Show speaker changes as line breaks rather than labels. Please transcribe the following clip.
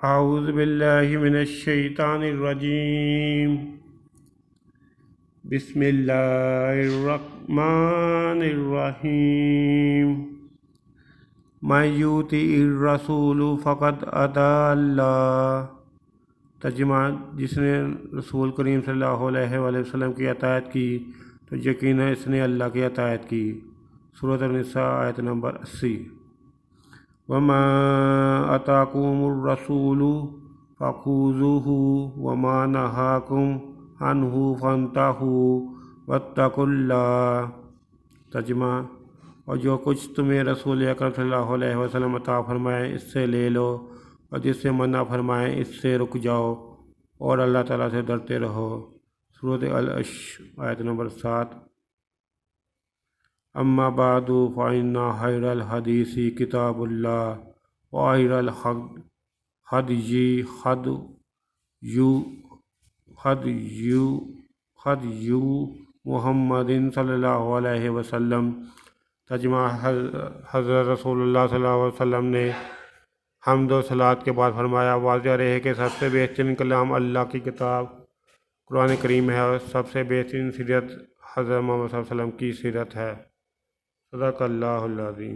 اعوذ باللہ من الشیطان الرجیم بسم اللہ الرحمن الرحیم من یطع الرسول فقد اطاع اللہ۔ ترجمہ: جس نے رسول کریم صلی اللہ علیہ وآلہ وسلم کی اطاعت کی تو یقیناً اس نے اللہ کی اطاعت کی۔ سورۃ النساء آیت نمبر 80۔ وما آتاکم الرسول فخذوہ وما نہاکم عنہ فانتہوا واتقوا اللہ۔ ترجمہ: اور جو کچھ تمہیں رسول اکرم صلی اللہ علیہ وسلم عطا فرمائے اس سے لے لو، اور جس سے منع فرمائے اس سے رک جاؤ، اور اللہ تعالیٰ سے ڈرتے رہو۔ سورۃ العشر آیت نمبر 7۔ اما بعد فإن خیر الحدیث کتاب اللہ وخیر الہدی ہدی محمد صلی اللہ علیہ وسلم۔ ترجمہ: حضرت رسول اللہ صلی اللہ علیہ وسلم نے حمد و صلوات کے بعد فرمایا، واضح رہے کہ سب سے بہترین کلام اللہ کی کتاب قرآن کریم ہے، اور سب سے بہترین سیرت حضرت محمد صلی اللہ علیہ وسلم کی سیرت ہے۔ صدق اللہ العظیم۔